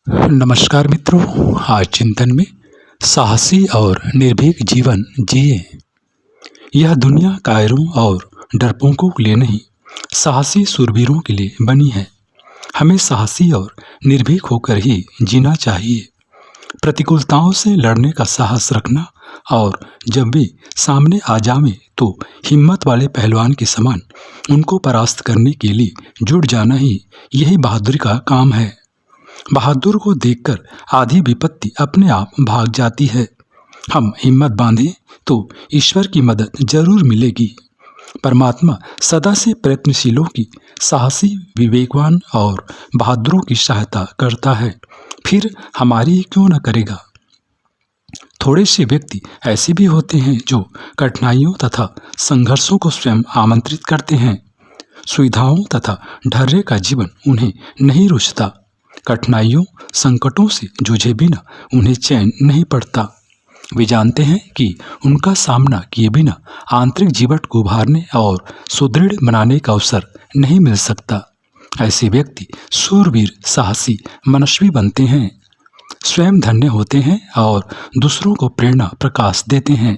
नमस्कार मित्रों, आज चिंतन में साहसी और निर्भीक जीवन जिए। यह दुनिया कायरों और डरपोकों के लिए नहीं, साहसी शूरवीरों के लिए बनी है। हमें साहसी और निर्भीक होकर ही जीना चाहिए। प्रतिकूलताओं से लड़ने का साहस रखना और जब भी सामने आ जावे तो हिम्मत वाले पहलवान के समान उनको परास्त करने के लिए जुट जाना ही यही बहादुरी का काम है। बहादुर को देखकर आधी विपत्ति अपने आप भाग जाती है। हम हिम्मत बांधें तो ईश्वर की मदद जरूर मिलेगी। परमात्मा सदा से प्रयत्नशीलों की, साहसी, विवेकवान और बहादुरों की सहायता करता है, फिर हमारी क्यों न करेगा। थोड़े से व्यक्ति ऐसे भी होते हैं जो कठिनाइयों तथा संघर्षों को स्वयं आमंत्रित करते हैं। सुविधाओं तथा ढर्रे का जीवन उन्हें नहीं रुचता। कठिनाइयों, संकटों से जूझे बिना उन्हें चैन नहीं पड़ता। वे जानते हैं कि उनका सामना किए बिना आंतरिक जीवन को उभारने और सुदृढ़ बनाने का अवसर नहीं मिल सकता। ऐसे व्यक्ति शूरवीर, साहसी, मनस्वी बनते हैं, स्वयं धन्य होते हैं और दूसरों को प्रेरणा प्रकाश देते हैं।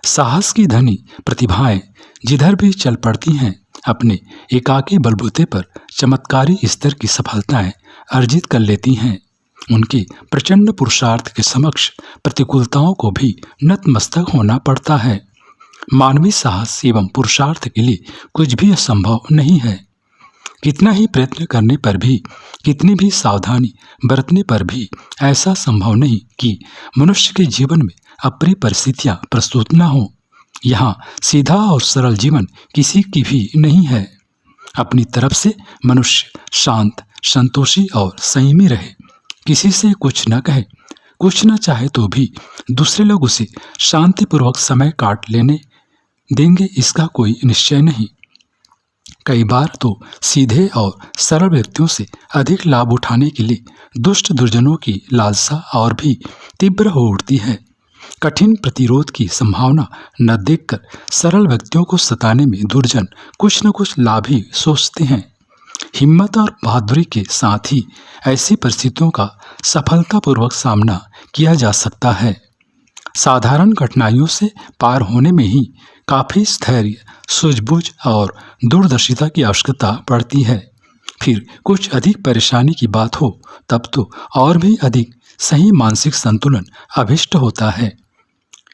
साहस की धनी प्रतिभाएं जिधर भी चल पड़ती हैं, अपने एकाकी बलबूते पर चमत्कारी स्तर की सफलताएं अर्जित कर लेती हैं। उनके प्रचंड पुरुषार्थ के समक्ष प्रतिकूलताओं को भी नतमस्तक होना पड़ता है। मानवीय साहस एवं पुरुषार्थ के लिए कुछ भी असंभव नहीं है। कितना ही प्रयत्न करने पर भी, कितनी भी सावधानी बरतने पर भी ऐसा संभव नहीं कि मनुष्य के जीवन में अप्रिय परिस्थितियां प्रस्तुत न हो। यहाँ सीधा और सरल जीवन किसी की भी नहीं है। अपनी तरफ से मनुष्य शांत, संतोषी और संयमी रहे, किसी से कुछ न कहे, कुछ न चाहे तो भी दूसरे लोग उसे शांतिपूर्वक समय काट लेने देंगे, इसका कोई निश्चय नहीं। कई बार तो सीधे और सरल व्यक्तियों से अधिक लाभ उठाने के लिए दुष्ट दुर्जनों की लालसा और भी तीव्र हो उठती है। कठिन प्रतिरोध की संभावना न देखकर सरल व्यक्तियों को सताने में दुर्जन कुछ न कुछ लाभ ही सोचते हैं। हिम्मत और बहादुरी के साथ ही ऐसी परिस्थितियों का सफलतापूर्वक सामना किया जा सकता है। साधारण कठिनाइयों से पार होने में ही काफी स्थैर्य, सूझबूझ और दूरदर्शिता की आवश्यकता पड़ती है। फिर कुछ अधिक परेशानी की बात हो तब तो और भी अधिक सही मानसिक संतुलन अभिष्ट होता है।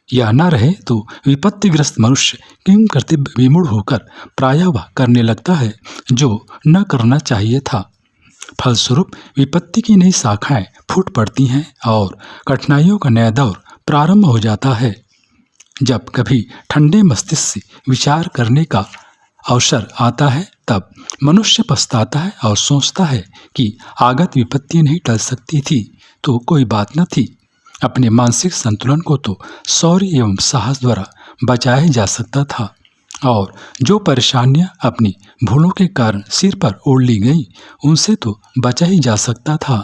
यह न रहे तो विपत्तिग्रस्त मनुष्य किम कर्तव्य विमूढ़ होकर प्रायः वह करने लगता है जो न करना चाहिए था। फलस्वरूप विपत्ति की नई शाखाएं फूट पड़ती हैं और कठिनाइयों का नया दौर प्रारंभ हो जाता है। जब कभी ठंडे मस्तिष्क से विचार करने का अवसर आता है तब मनुष्य पछताता है और सोचता है कि आगत विपत्ति नहीं टल सकती थी तो कोई बात न थी। अपने मानसिक संतुलन को तो शौर्य एवं साहस द्वारा बचाया जा सकता था और जो परेशानियां अपनी भूलों के कारण सिर पर ओढ़ ली गईं, उनसे तो बचा ही जा सकता था।